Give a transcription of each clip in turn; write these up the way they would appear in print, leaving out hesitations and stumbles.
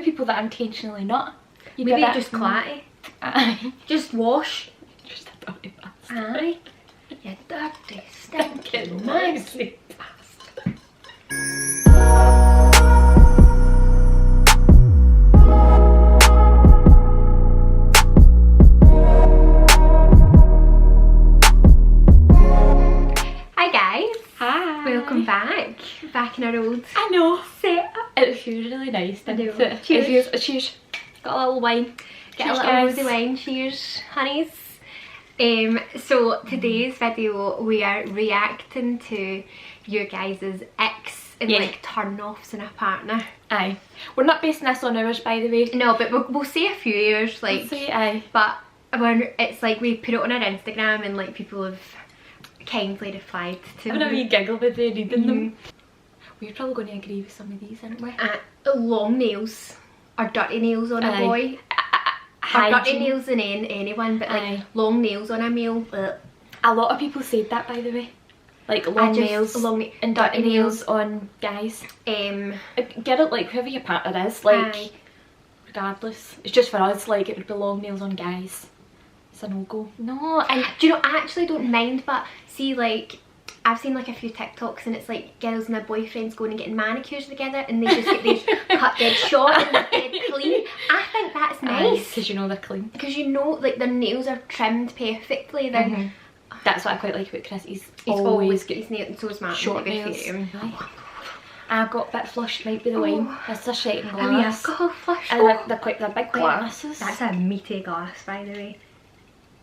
people that intentionally not. You maybe just clatty. Aye. Just wash. Just a dirty bastard. Aye. You dirty, stinking, nasty bastard. Hi guys. Hi. Welcome back. Back in our old I know. setup. It feels really nice, doesn't it? Cheers. It feels, cheers. Got a little wine. Get Cheers, a little guys. rosy wine. Cheers, honeys. So today's video we are reacting to your guys' icks and like turn-offs in a partner. Aye. We're not basing this on ours, by the way. No, but we'll say a few years, like. We'll say aye. But when it's like we put it on our Instagram and like people have kindly replied to I'm gonna wee giggle with you reading them. We're probably going to agree with some of these, aren't we? Long nails or dirty nails on a boy. Or dirty nails in anyone, but like long nails on a male. A lot of people said that, by the way. Like long nails and dirty nails on guys. Get it like whoever your partner is, like regardless. It's just for us, like it would be long nails on guys. It's a no-go. No, and do you know, I actually don't mind, but see, like I've seen like a few TikToks and it's like girls and their boyfriends going and getting manicures together and they just get these cut dead short and they're dead clean. I think that's nice. Because you know they're clean. Because you know, like their nails are trimmed perfectly. They're that's what I quite like about Chris. He's always get his nails so smart. Short nails. I got a bit flushed, might be the wine. It's a shaking glass. Alcohol flush. And they're big glasses. That's a meaty glass, by the way.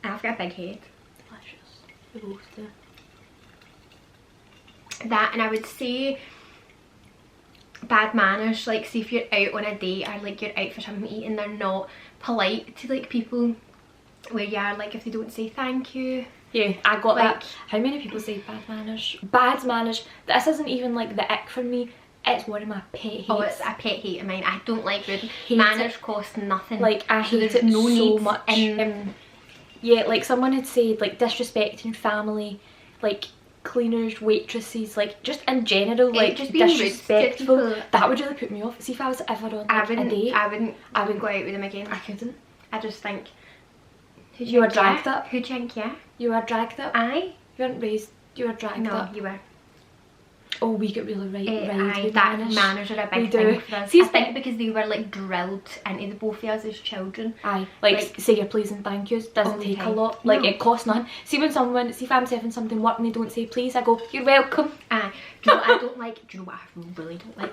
I've got a big head. Delicious. We both do. That, and I would say bad manners, like see if you're out on a date or like you're out for something to eat and they're not polite to like people where you are, like if they don't say thank you. Yeah, I got that. How many people say bad manners? Bad manners. This isn't even like the ick for me. It's one of my pet hates. Oh, it's a pet hate of mine. I don't like rude. Manners cost nothing. Like I hate it no so much. Yeah, like someone had said like disrespecting family, like cleaners, waitresses, like just in general, like just being disrespectful. That would really put me off. See if I was ever on like, a date. I wouldn't go out with them again. I couldn't. I just think you were dragged up. Who do you think, yeah? You were dragged up. Aye. You weren't raised. You were dragged up. No, you were. Oh, we get really right. That manners are a big thing for us. I think because they were like drilled into the both of us as children. Aye, like say your please and thank yous doesn't take a lot. Like it costs none. See when someone, see if I'm serving something work and they don't say please, I go, you're welcome. Aye. Do you know what I don't like? Do you know what I really don't like?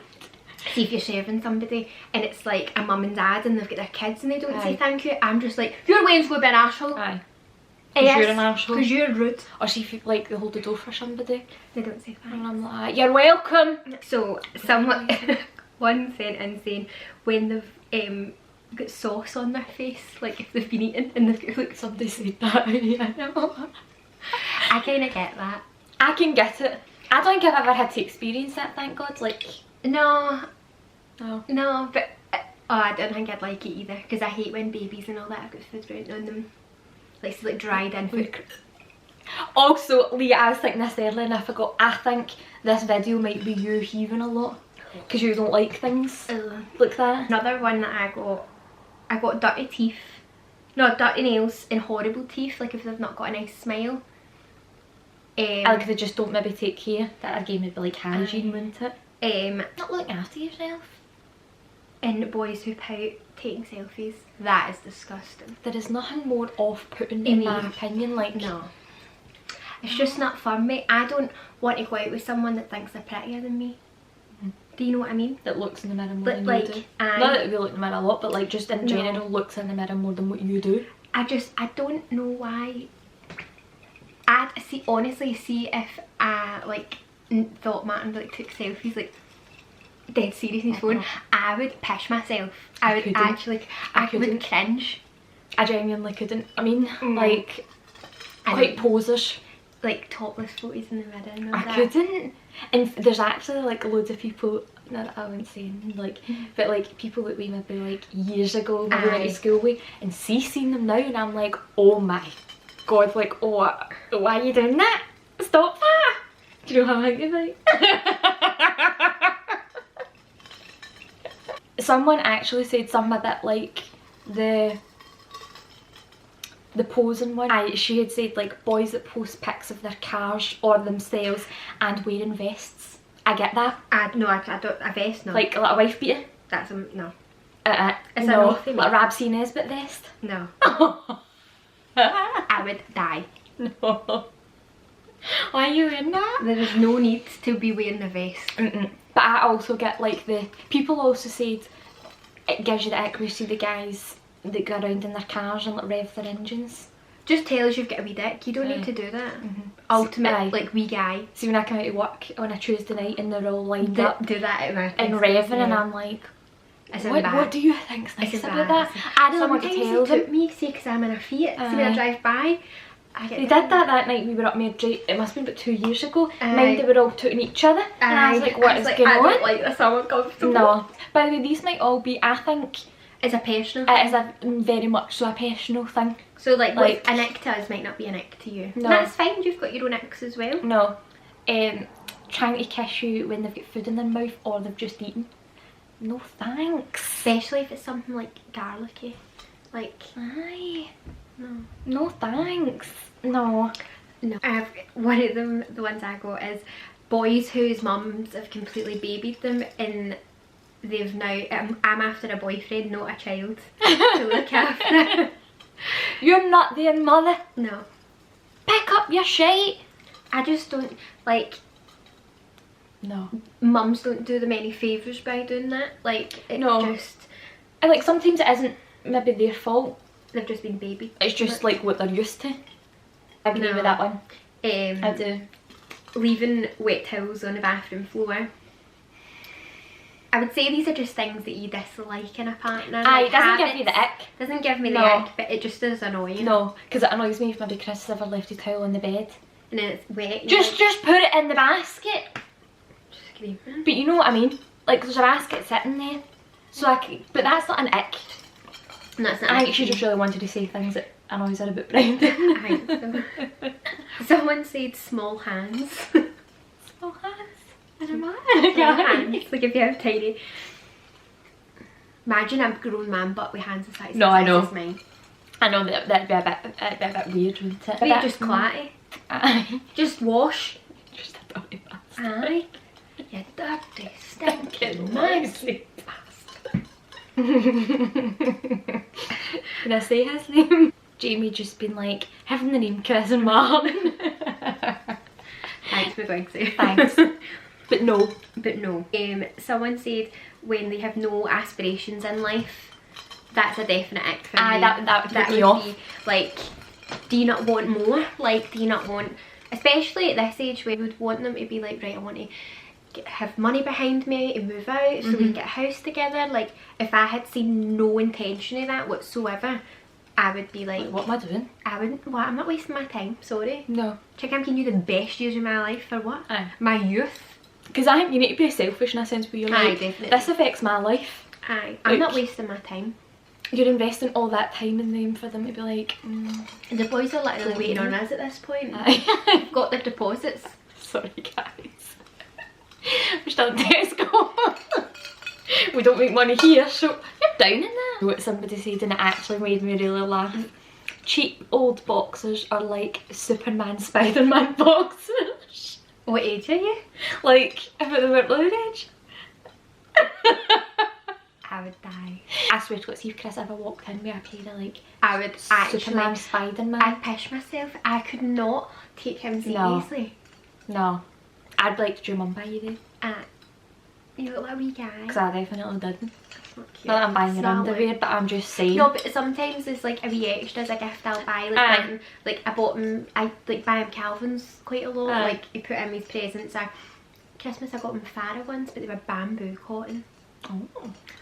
See if you're serving somebody and it's like a mum and dad and they've got their kids and they don't say thank you. I'm just like, you're Wayne's going to be an arsehole. Aye. Yes, you're an arsehole. Because you're rude. Or see if you like they hold the door for somebody. They don't say thanks. And I'm like, you're welcome. So someone, one sent in saying when they've got sauce on their face, like if they've been eating and they've got like somebody said that. Yeah, I know. I kind of get that. I can get it. I don't think I've ever had to experience that, thank God. Like no, but I don't think I'd like it either because I hate when babies and all that have got food around on them. Like dried in food. Also, Leah, I was thinking this earlier and I forgot. I think this video might be you heaving a lot because you don't like things like that. Another one that I got dirty teeth. No, dirty nails and horrible teeth. Like if they've not got a nice smile. Like they just don't maybe take care. That again would be like hygiene, wouldn't it? Not looking after yourself. And boys who pout taking selfies. That is disgusting. There is nothing more off-putting in my opinion. Like no. It's just not for me. I don't want to go out with someone that thinks they're prettier than me. Do you know what I mean? That looks in the mirror more than like, you do. Not that we look in the mirror a lot, but like just in general looks in the mirror more than what you do. I don't know why. Honestly see if I like thought Martin like took selfies like dead serious in his phone, I would piss myself. I would actually, I would cringe. I genuinely couldn't. I mean, like, quite posers. Like topless photos in the mirror and all that. I couldn't. And there's actually like loads of people, no, I wouldn't say like, but like people that we maybe like years ago we went to school with and seeing them now and I'm like, oh my God, like, oh, why are you doing that? Stop that! Do you know how I think? Someone actually said something a bit like the posing one. She had said like boys that post pics of their cars or themselves and wearing vests. I get that. No, I don't. A vest, no. Like a wife beater. That's no. It's no, like a Rabsy Nesbitt vest. No. I would die. No. Why are you wearing that? There is no need to be wearing a vest. But I also get like the people also said it gives you the ick when you see the guys that go around in their cars and like rev their engines. Just tells you've got a wee dick. You don't need to do that. Ultimate like wee guy. See, when I come out to work on a Tuesday night and they're all lined up, do that at work and revving, and I'm like, what do you think's nice about that? I don't want to tell them. Took me, see, because I'm in a Fiat. See, when I drive by, they did that night we were up near Drake. It must have been about 2 years ago. Mind they were all tooting each other, and I was like, what is going on? I don't like this. I'm uncomfortable. No. By the way, these might all be, I think, it's a personal thing. It is a very much so a personal thing. So like an ick to us might not be an ick to you. No. That's fine, you've got your own icks as well. No. Trying to kiss you when they've got food in their mouth or they've just eaten. No thanks. Especially if it's something like garlicky. Like, aye. No thanks. No. I have one of them, the ones I got is boys whose mums have completely babied them and they've now, I'm after a boyfriend, not a child to look after. You're not their mother. No. Pick up your shite. I just don't, like, no. Mums don't do them any favours by doing that. Like, it just... And like, sometimes it isn't maybe their fault. They've just been babied. It's just like what they're used to. I agree with that one. I do. Leaving wet towels on the bathroom floor. I would say these are just things that you dislike in a partner. Aye, it doesn't give you the ick. Doesn't give me the ick, but it just is annoying. No, because it annoys me if maybe Chris has ever left his towel in the bed. And then it's wet. Just put it in the basket. Just screaming. But you know what I mean? Like, there's a basket sitting there. So I can, but that's not an ick. No, that's not. I think she just really wanted to say things that annoys her about Brendan. I think so. Someone said small hands. Small hands? I don't know. Small hands. Like if you have tiny. Imagine a grown man but with hands the size as mine. I know that'd be a bit weird, wouldn't it? Be just clatty. Aye. Just wash. Just a dirty bastard. Aye. You dirty, stinking, nasty bastard. Can I say his name? Jamie just been like, having the name Chris and Martin. Thanks for going to. Thanks. But no. But no. Someone said when they have no aspirations in life, that's a definite ick for me. That would put me off. Be like, do you not want more? Like, do you not want, especially at this age where we would want them to be like, right, I want to have money behind me and move out so we can get a house together. Like, if I had seen no intention of that whatsoever, I would be like, what am I doing? I wouldn't, what, I'm not wasting my time, sorry. No. Check, I'm giving you the best years of my life for what? Aye. My youth. Because I think you need to be selfish in a sense where you're like, definitely. This affects my life. Aye. I'm not wasting my time. You're investing all that time in them for them to be like, The boys are literally waiting on us at this point. Aye. Got their deposits. Sorry guys. We're still in Tesco. We don't make money here, so you're down in that. What somebody said and it actually made me really laugh. Cheap old boxers are like Superman, Spider-Man boxers. What age are you? Like, if they weren't lower age. I would die. I swear to God, see if Chris ever walked in with a pair of like, I would Superman, Spider-Man. I'd piss myself. I could not take him seriously. No. I'd like to do mum by you though. You look like a wee guy. Because I definitely didn't. That's not cute. Not that I'm buying your underwear, but I'm just saying. No, but sometimes there's like a wee extra as a gift I'll buy. Like I bought him, I like buy him Calvin's quite a lot. Like he put in his presents. Christmas I got him Farah ones, but they were bamboo cotton. Oh.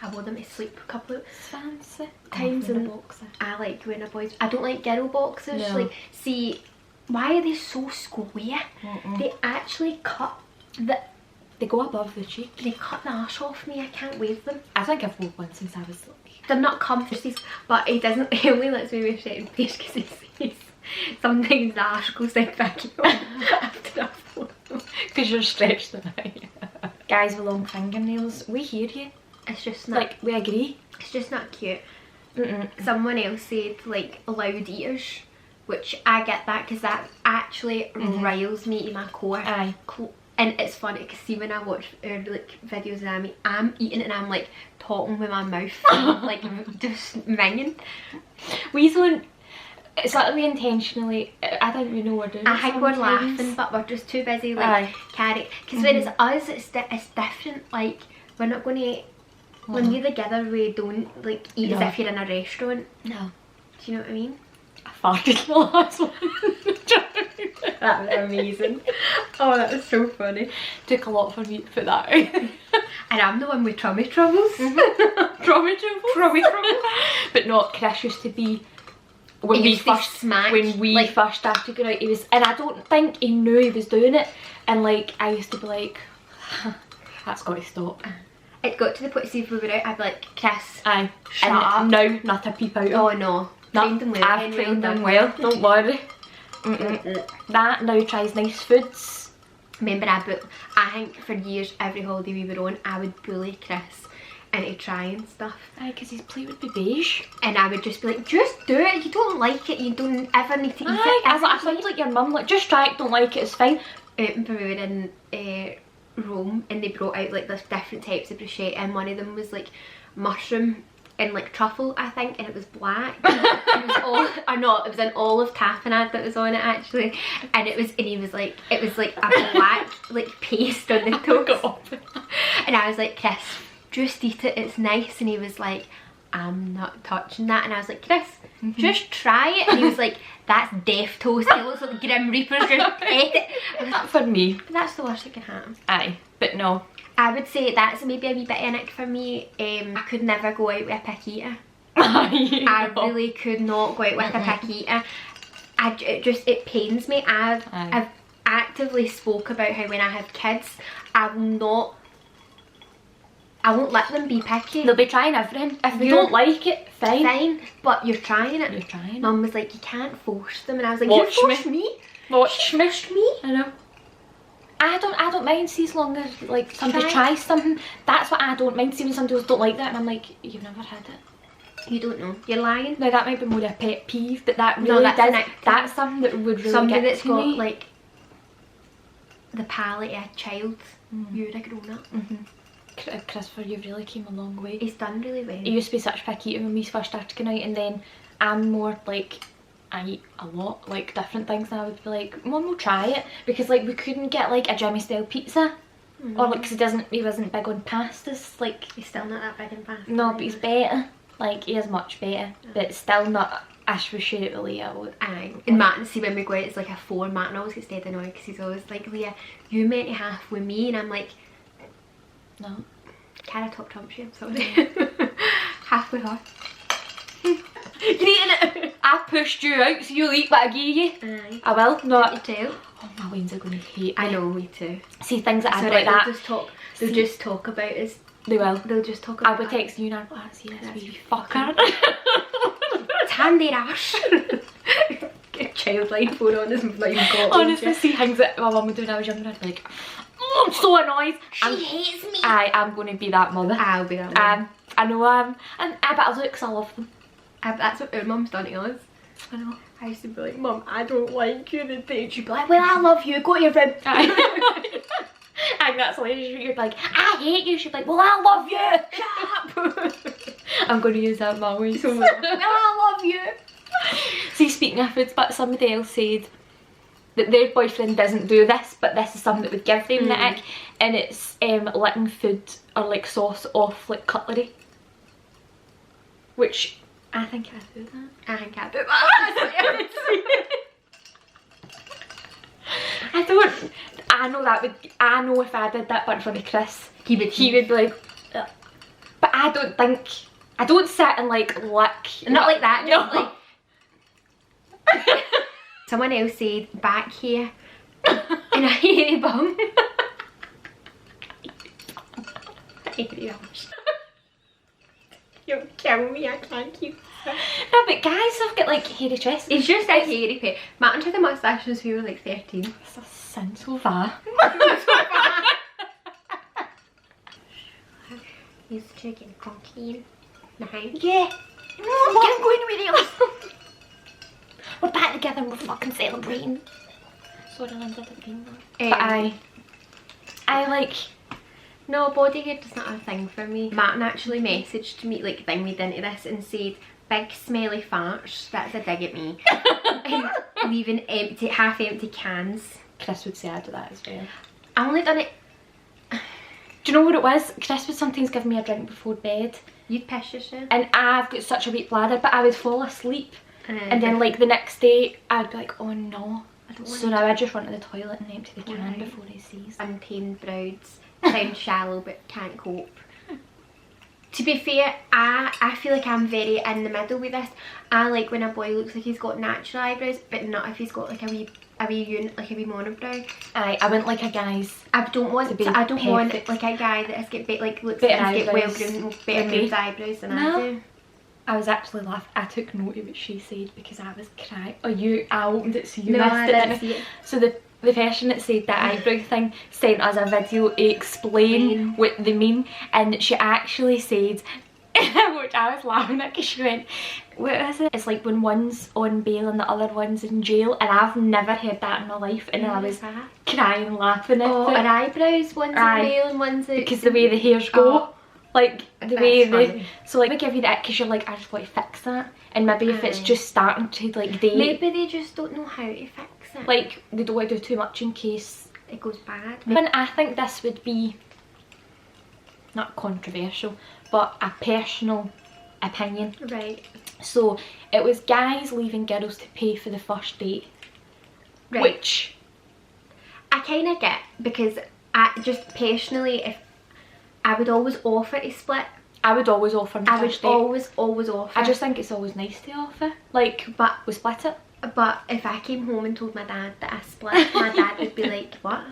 I wore them to sleep a couple of fancy times in boxer. I like wearing a boys. I don't like girl boxers. No. Like, see, why are they so square? They actually cut the. They go above the cheek. They cut the arse off me. I can't wear them. I think I've worn one since I was like. They're not comfy, but he doesn't. He only lets me wear certain place because he says sometimes the arse goes like back after I've worn them. Because you're stretched out. Guys with long fingernails, we hear you. It's just not. Like, we agree. It's just not cute. Someone else said like loud eaters, which I get that because that actually riles me to my core. Aye. And it's funny because see when I watch like videos and I'm eating and I'm like talking with my mouth like just ringing. We don't. It's literally intentionally. I don't even know what we're doing. I think we're laughing, but we're just too busy like carrying. Because when it's us, it's different. Like we're not going to. When we're together, we don't like eat as if you're in a restaurant. No. Do you know what I mean? I farted the last one. That was amazing. Oh, that was so funny. Took a lot for me to put that out. And I'm the one with tummy troubles. Tummy troubles. But no, Chris used to be when we first started going out. He was, and I don't think he knew he was doing it. And like I used to be like, that's got to stop. It got to the point, see if we were out, I'd be like, Chris, shut up. Now, not a peep out. Oh no, trained him well. I've trained him well, don't worry. That now tries nice foods. Remember I think for years, every holiday we were on, I would bully Chris into trying stuff. Aye, because his plate would be beige. And I would just be like, just do it, you don't like it, you don't ever need to eat it. I sound like your mum, like just try it, don't like it, it's fine. We were in Rome and they brought out like this different types of bruschetta and one of them was like mushroom and like truffle I think, and it was black. It was all, or no, it was an olive tapenade that was on it actually, and he was like, it was like a black like paste on the toast. And I was like, Chris, just eat it, it's nice. And he was like, I'm not touching that. And I was like, Chris, just try it. And he was like, that's death toast, it looks like Grim Reaper's just ate it. Not for me. But that's the worst that can happen. Aye, but no. I would say that's maybe a wee bit in it for me. I could never go out with a pick eater. I really could not go out with a pick eater. It pains me. I've actively spoke about how when I have kids, I won't let them be picky. They'll be trying everything. If they don't like it, fine. Fine, but you're trying it. You're trying. Mum was like, you can't force them, and I was like, Watch you forced me. Watch me. I know. I don't mind, see, as long as like somebody tries something. That's what I don't mind, see when somebody don't like that and I'm like, you've never had it. You don't know. You're lying. Now that might be more a pet peeve, but that really that's something that would really somebody get that's to got me. like the palate of a child. You're a grown up. Christopher, you've really came a long way. He's done really well. He used to be such a picky eater when we first started going out, and then I'm more like, I eat a lot, like different things, and I would be like, Mum, we'll try it, because like we couldn't get like a Jimmy style pizza, or like, because he wasn't big on pastas, like he's still not that big on pasta. No, but he's better, like he is much better, but still not aspirations with Leah. Aye. And Martin, see when we go out it's like a 4, Martin always gets dead annoyed because he's always like, Leah, you meant to half with me, and I'm like, no. Cara top trumps you, I'm sorry. Half with her. You're eating it! I pushed you out so you'll eat what I gave you. Aye. I will. No. You too. Oh, my wings are going to hate me. I know, me too. See, things that I do like that. They'll just talk about us. They will. They'll just talk about I would text you and I'd be like, see this wee fucker. It's handy rash. Get childline phone on this and not even got honestly, see things that my mum would do when I was younger, I'd be like, oh, I'm so annoyed. She hates me. I am going to be that mother. I'll be that mother. I know I am. And I bet I'll do it because I love them. That's what our mum's done to us. I know. I used to be like, Mum, I don't like you today. She'd be like, well, I love you, go to your room. And that's why you're like, I hate you. She'd be like, well, I love you. Shut up. I'm going to use that my way. So well, I love you. See, speaking of foods, but somebody else said that their boyfriend doesn't do this, but this is something that would give them the ick, and it's licking food or like sauce off like cutlery. Which I think I do that. I think I do that. I know if I did that but in front of Chris, he would be like, ugh. But I don't sit and like lick. Not like that, just no. like. Someone else said back here in a hairy bum. Hairy bums. You'll kill me, I can't keep that. No, but guys have got like hairy chests. It's just a hairy pet. Martin took a moustache since we were like 13. It's a sin so far. He's taking cocaine. Behind. Yeah. I'm going away else. We're back together and we're fucking celebrating. Sorry, Linda, I didn't mean that. But I like... No, body hair is not a thing for me. Martin actually messaged me, like, thing me into this and said, big smelly farts, that's a dig at me. And leaving empty, half empty cans. Chris would say I do that as well. I only done it... Do you know what it was? Chris would sometimes give me a drink before bed. You'd piss yourself. And I've got such a weak bladder, but I would fall asleep. And then like the next day, I'd be like, oh no. I don't want so now I just run to the toilet and empty the can before he sees. Untamed browds. Sound shallow but can't cope. To be fair, I feel like I'm very in the middle with this. I like when a boy looks like he's got natural eyebrows, but not if he's got like a wee unit, like a wee monobrow. I wouldn't like a guy's. I don't want like a guy that has got like looks like he's got better groomed eyebrows than I do. I was actually laughing. I took note of what she said because I was crying. Oh, I opened it so you missed it. I didn't see it. So the person that said that eyebrow thing sent us a video to explain what they mean, and she actually said, which I was laughing at because she went, what is it? It's like when one's on bail and the other one's in jail, and I've never heard that in my life, and I was crying laughing at it. Oh, and eyebrows, one's in bail and one's out. Because the way the hairs go. Like the way they, so like we give you that because you're like, I just want to fix that, and maybe if it's just starting to like date, maybe they just don't know how to fix it. Like they don't want to do too much in case it goes bad. But I think this would be not controversial, but a personal opinion. Right. So it was guys leaving girls to pay for the first date, right. Which I kind of get, because I just personally, if I would always offer to split. I would always offer. I would always offer. I just think it's always nice to offer. Like, but we split it. But if I came home and told my dad that I split, my dad would be like, what?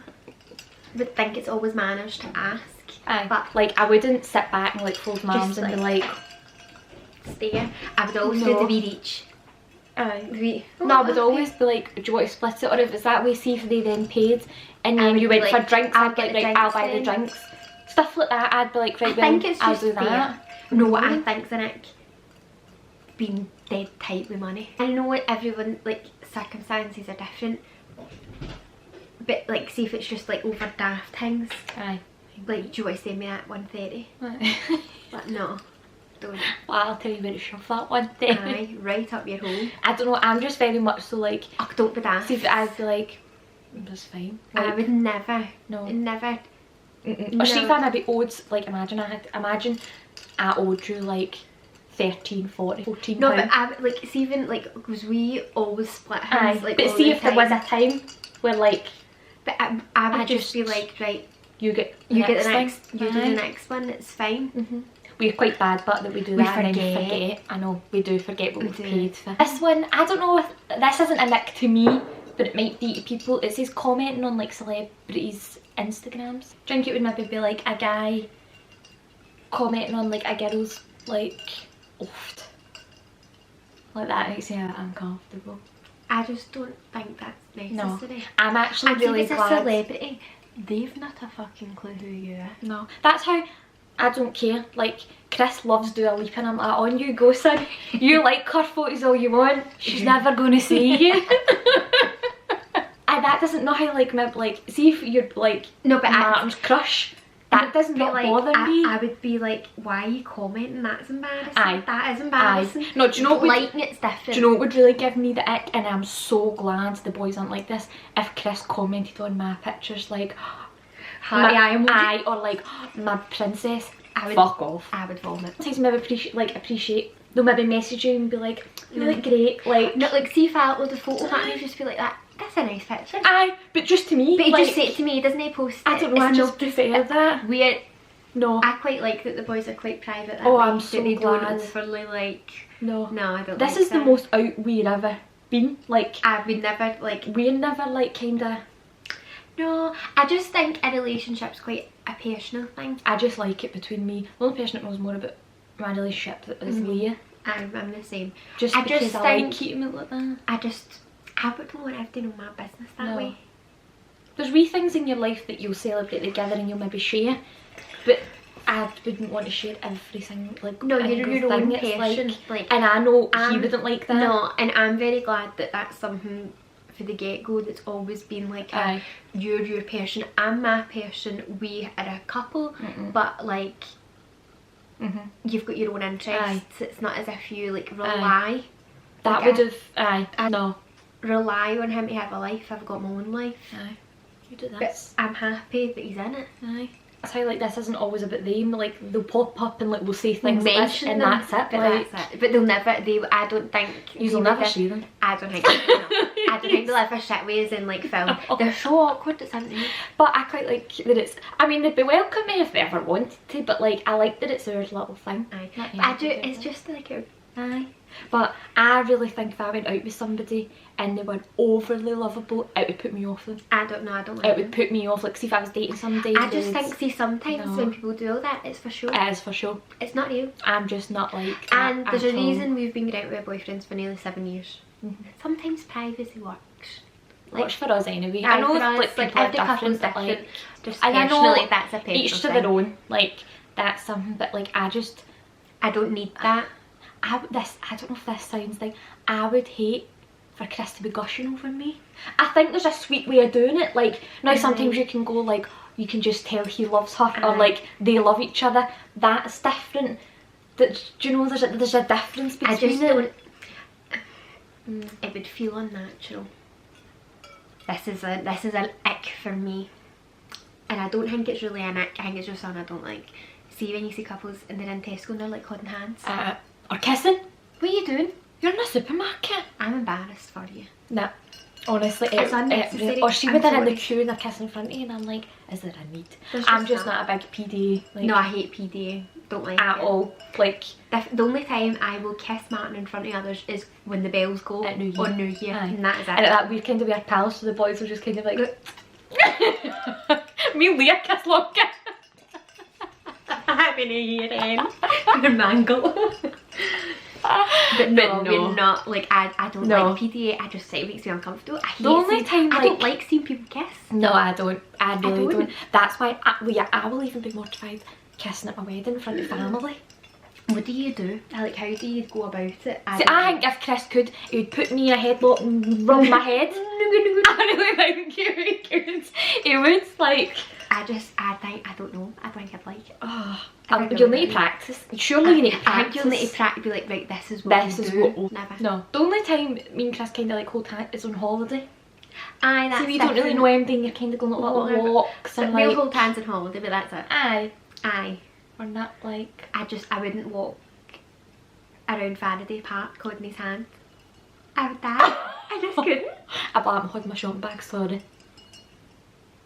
Would think it's always manners to ask. Aye. But like, I wouldn't sit back and like fold my arms and be like, stare. I would always do the wee reach. Aye. No, I would always be like, do you want to split it? Or if it's that way, see if they then paid and then you went for drinks, I'd be like, right, I'll buy the drinks. Stuff like that, I'd be like, right, well, I'll do that. No, what I think's in it, being dead tight with money. I know everyone, like, circumstances are different, but like, see if it's just like overdraft things. Aye. Like, do you want to send me that 130? But no, don't. Well, I'll tell you where to shove that 130. Aye, right up your hole. I don't know, I'm just very much so like, oh, don't be daft. See if I'd be like, that's fine. Like, I would never. No. Never. No. Or see if I maybe owed, like, imagine I owed you like 13, 40, 14 No, but I like, see, even like, because we always split hands. Like, but see if there was a time where like, but I would just be like, right, you get the next you do the next one, it's fine. We're quite bad but that we do that and then we forget. I know, we do forget what we paid for. This one, I don't know if, this isn't a nick to me, but it might be to people. It says commenting on like celebrities' Instagrams. Do you think it would maybe be like a guy commenting on like a girl's like oft like that makes me uncomfortable? I just don't think that's necessary. No, I'm actually really glad. A celebrity, they've not a fucking clue who you are. No, that's how I don't care. Like, Chris loves Dua Lipa and I'm like, on you go, son. You like her photos all you want, she's never gonna see you. And that doesn't know how, like, see if you're like, no, but Martin's crush, that does not bother me. I would be like, why are you commenting? That's embarrassing. Aye. That is embarrassing. Aye. No, do you know what liking it's different. Do you know what would really give me the ick? And I'm so glad the boys aren't like this. If Chris commented on my pictures like, hi, or like, my princess, I would fuck off. I would vomit. Sometimes maybe appreciate. They'll maybe message you and be like, you look great. Like, not like, see if I upload a photo, that would just be like that. That's a nice picture. Aye, but just to me. But he just said it to me, doesn't he post it? I don't know, I just prefer that. Weird. No. I quite like that the boys are quite private. Oh, I'm so they glad. Don't overly like. No. No, I don't. This is the most out we've ever been. Like, I would never like. We're never like kinda. No, I just think a relationship's quite a personal thing. I just like it between me. The only person that knows more about my relationship is Leah. I'm the same. Just because I like keeping it like that. I wouldn't want everything to know my business that way. There's wee things in your life that you'll celebrate together and you'll maybe share, but I wouldn't want to share everything, like, no, you're your own thing. person, like, and I know he wouldn't like that. No, and I'm very glad that that's something for the get-go that's always been like you're your person, I'm my person, we are a couple, but like you've got your own interests. It's not as if you like rely. That like, would have no. Rely on him to have a life. I've got my own life. You do this. But I'm happy that he's in it. That's how, like, this isn't always about them. Like, they'll pop up and like we'll say things mention like this, and that's it. But like, that's it. But they'll never. I don't think you'll never see them. I don't think. I don't think they'll ever shit ways in like film. They're so awkward. It's something. But I quite like that it's. I mean, they'd be welcome if they ever wanted to. But like, I like that it's their little thing. I do. It's just like a. But I really think if I went out with somebody and they were overly lovable, it would put me off them. I don't know, I don't like it. Would put me off, like, see if I was dating somebody. I just think, see, sometimes when people do all that, it's for sure. It is for sure. It's not real. I'm just not like that. And there's a reason we've been out with boyfriends for nearly 7 years. Sometimes privacy works. Like, works for us anyway. I know like people are different, but like, just personally, that's a personal each to their own. Like, that's something, but like, I don't need that. I don't know if this sounds like, I would hate for Chris to be gushing over me. I think there's a sweet way of doing it. Like, now sometimes you can go like, you can just tell he loves her, or like they love each other. That's different. That, do you know, there's a difference between I just don't. It would feel unnatural. This is an ick for me, and I don't think it's really an ick. I think it's just something I don't like. See, when you see couples and they're in Tesco and they're like holding hands. Or kissing. What are you doing? You're in a supermarket. I'm embarrassed for you. Nah, honestly, it's unnecessary. Or see when they're in the queue and they're kissing in front of you and I'm like, is there a need? I'm just not a big PDA. Like, no, I hate PDA. Don't like at it. all. Like, the only time I will kiss Martin in front of others is when the bells go at New Year. On New Year. And that is it. And at that we're kind of weird pals, so the boys will just kind of like me and Leah kiss longer. Happy New Year then. We're mangle. But no, we're not. Like, I don't like PDA. I just say it makes me uncomfortable. I don't like seeing people kiss. No, I don't. I really don't. That's why I will even be mortified kissing at my wedding in front of family. What do you do? Like, how do you go about it? I think if Chris could, he would put me in a headlock and rub my head. I really think he could. He would, like. I don't know. I think I'd like it. Oh, you'll need to practice. Surely you need to practice. I think you'll need to practice. Be like, right, this is what we do. Never. No. The only time me and Chris kind of like hold hands is on holiday. Aye, that's. So we don't really know anything. You're kind of going on little walks and like. We'll hold hands on holiday, but that's it. Aye. Or not like. I wouldn't walk around Faraday Park holding his hand. I would die. I just couldn't. I'm holding my shopping bag. Sorry.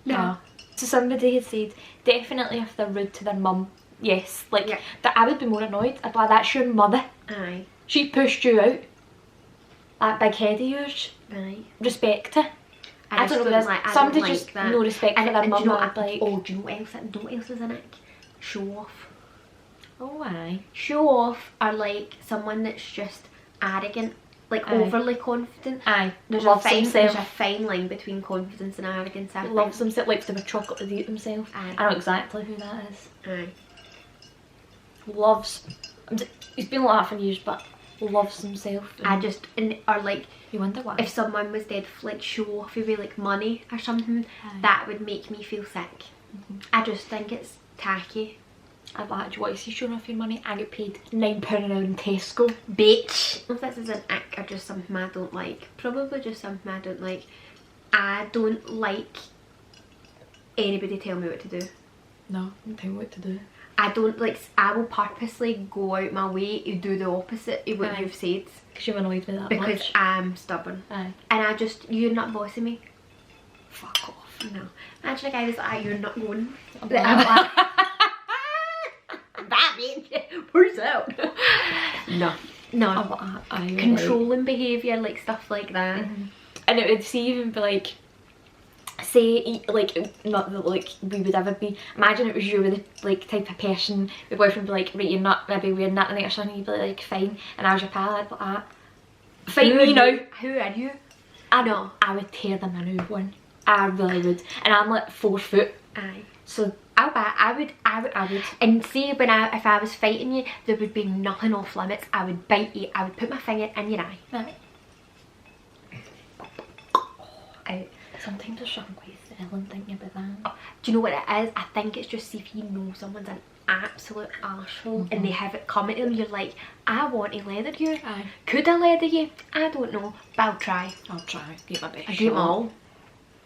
No. So somebody had said, definitely if they're rude to their mum, yes, like, that I would be more annoyed. I'd be like, that's your mother. Aye. She pushed you out. That big head of yours. Aye. Respect her. I don't know, somebody just like no respect for their mum. Like, oh, do you know what else is in it? Show off. Oh, aye. Show off are like someone that's just arrogant. Like overly confident. Aye. There's a fine line between confidence and arrogance. Loves himself, likes to have a chocolate to eat himself. Aye. I know exactly who that is. Aye. Loves. He's been like that for years, but loves himself. Or like, you wonder why. If someone was dead, like show off with like money or something, that would make me feel sick. I just think it's tacky. I'd like, do you want to see showing off your money? I get paid £9 an hour in Tesco. Bitch! If this is an ick or just something I don't like, probably just something I don't like. I don't like anybody tell me what to do. No, don't tell me what to do. I don't like, I will purposely go out my way to do the opposite of what you've said. Because you're annoyed with that because much. I'm stubborn. Aye. And you're not bossing me. Fuck off. No. Imagine a guy was like, you're not going. That bitch, where's out? No. Controlling behaviour, like stuff like that. And it would even be like, say, like, not that like we would ever be. Imagine it was you with the like type of person, your boyfriend would be like, right, you're not maybe wearing that tonight or something. You'd be like, fine. And I was your pal, I'd be like, fight me now. Who are you? I know. I would tear them a new one. I really would. And I'm like 4 foot. Aye. So I would. And see, if I was fighting you, there would be nothing off limits. I would bite you. I would put my finger in your eye. Right. Out. Sometimes there's something quite thrilling thinking about that. Oh, do you know what it is? I think it's just if you know someone's an absolute arsehole and they have it coming to them, you're like, I want to leather you. Aye. Could I leather you? I don't know, but I'll try. I'll try. Give my best. I do them all.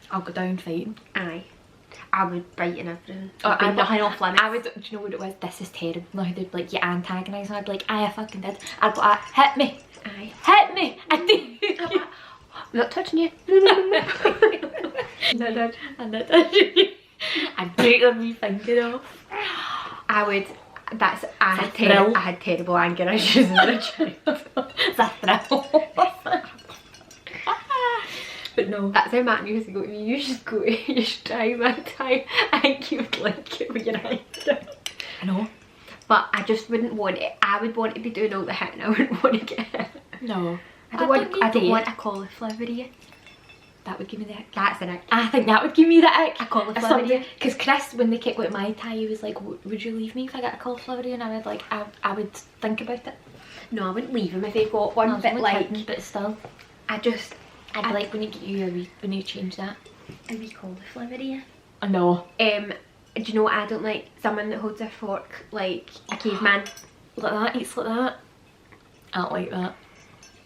I'll go down fighting. Aye. I would bite and everything. I'd nothing off limits. I would, do you know what it was? This is terrible. Now they'd be like, you antagonising. I'd be like, aye, I fucking did. I'd go, hit me. Aye. Hit me. I did. I'm not touching you. No. I'd break their wee finger off. I would. I had terrible anger issues as a child. It's a thrill. But no. That's how Matt used to go to me. You should try my time. I think you would like it with your eyes down. I know. But I just wouldn't want it. I would want to be doing all the hitting. I wouldn't want to get hit. No. I don't want a cauliflower ear. That would give me the ick. That's an ick. I think that would give me the ick. A cauliflower ear. Because Chris, when they kicked out my tie, he was like, would you leave me if I got a cauliflower ear? And I would like, I would think about it. No, I wouldn't leave him if he got one, but like, kidding, but still. I'd be like, when you change that. A wee cauliflower ear. Oh no. Do you know what I don't like? Someone that holds a fork like a caveman. Like that, eats like that. I don't like that.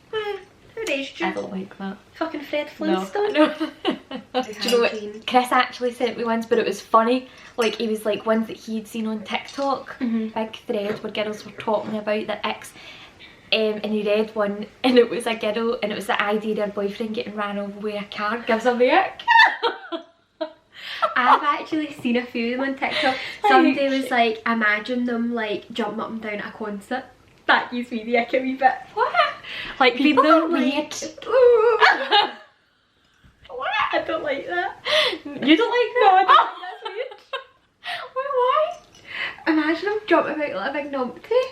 Who raised you? I don't like that. Fucking Fred Flintstone. No. Do you know what? Chris actually sent me ones, but it was funny. Like, he was like ones that he'd seen on TikTok. Big thread where girls were talking about their Icks. And he read one, and it was a girl, and it was the idea of her boyfriend getting ran over with a car gives her the ick. I've actually seen a few of them on TikTok. Somebody was like, imagine them like jumping up and down at a concert. That gives me the ick a wee bit. What? Like People them are like, weird. What? I don't like that. You don't like that? No, I don't like that's weird. Why? Imagine them jumping about like a big numpty.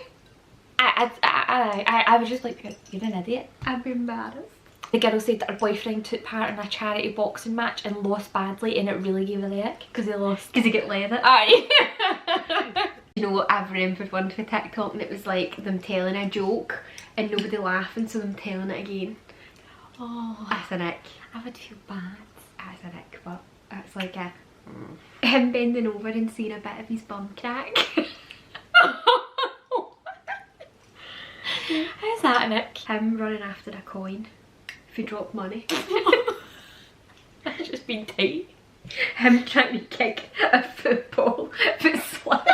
I was just like, you're an idiot. I'd be embarrassed. The girl said that her boyfriend took part in a charity boxing match and lost badly, and it really gave her the ick because he lost. Because he got leathered. Aye. You know what, I've remembered one for TikTok and it was like them telling a joke and nobody laughing, so them telling it again. Oh, that's an ick. I would feel bad. That's an ick, but that's like a him bending over and seeing a bit of his bum crack. How's that an ick? Him running after a coin if you drop money. That's just been tight. Him trying to kick a football but slipped.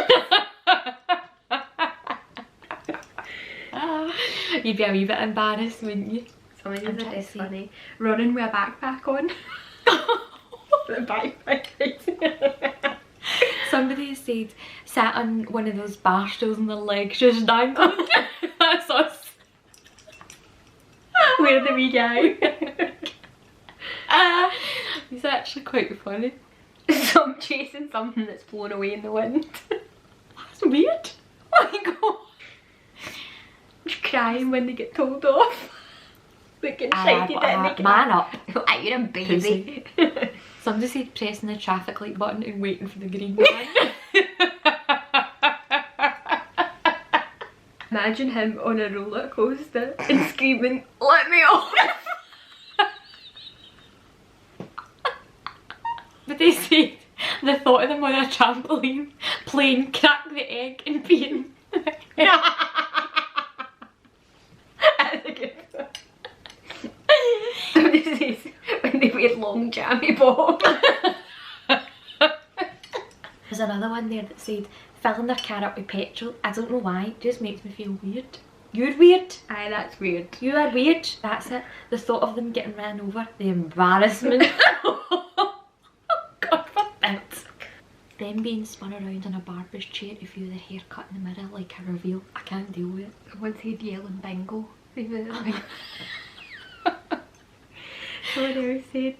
You'd be a wee bit embarrassed, wouldn't you? Some of these are just funny. Running with a backpack on. The backpack. Somebody said sat on one of those bar stools and their legs just dangling. That's us. We're the wee guy. He's actually quite funny. Some chasing something that's blown away in the wind. That's weird. Oh my god. Crying when they get told off. Looking shaky man up. You're a baby. Somebody said pressing the traffic light button and waiting for the green man. Imagine him on a roller coaster and screaming, "Let me off!" But they said the thought of them on a trampoline playing crack the egg and peeing. That's a good one. Somebody says when they wear long jammy bottoms. There's another one there that said filling their car up with petrol. I don't know why, it just makes me feel weird. You're weird. Aye, that's weird. You are weird. That's it. The thought of them getting ran over. The embarrassment. God forbid. Them being spun around in a barber's chair to view their haircut in the mirror like a reveal. I can't deal with it. Someone said yelling bingo. Someone else said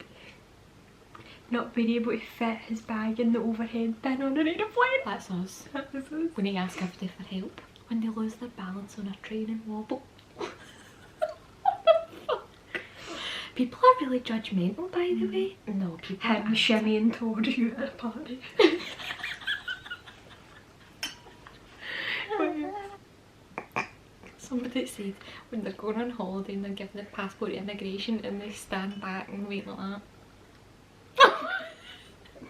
not being able to fit his bag in the overhead bin on an aeroplane. That's us. That was us. When they ask everybody for help. When they lose their balance on a train and wobble. People are really judgmental, by the way. No, people Him shimmying towards you at a party. Somebody said when they're going on holiday and they're giving their passport to immigration and they stand back and wait like that.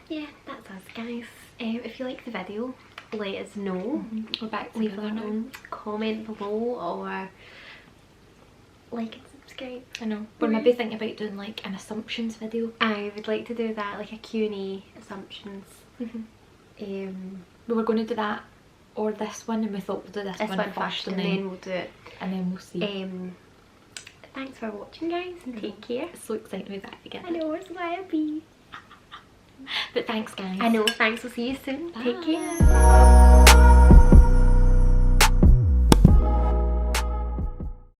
Yeah, that's us guys. If you like the video, let us know. We're back Leave together now. a comment below or like and subscribe. I know. We're maybe thinking about doing like an assumptions video. I would like to do that, like a Q&A assumptions. We were going to do that or this one, and we thought we'll do this one first and then we'll do it. And then we'll see. Thanks for watching guys, and take care. It's so exciting to be back again. I know, it's why I'll be. But thanks guys. I know, thanks, we'll see you soon. Bye. Take care.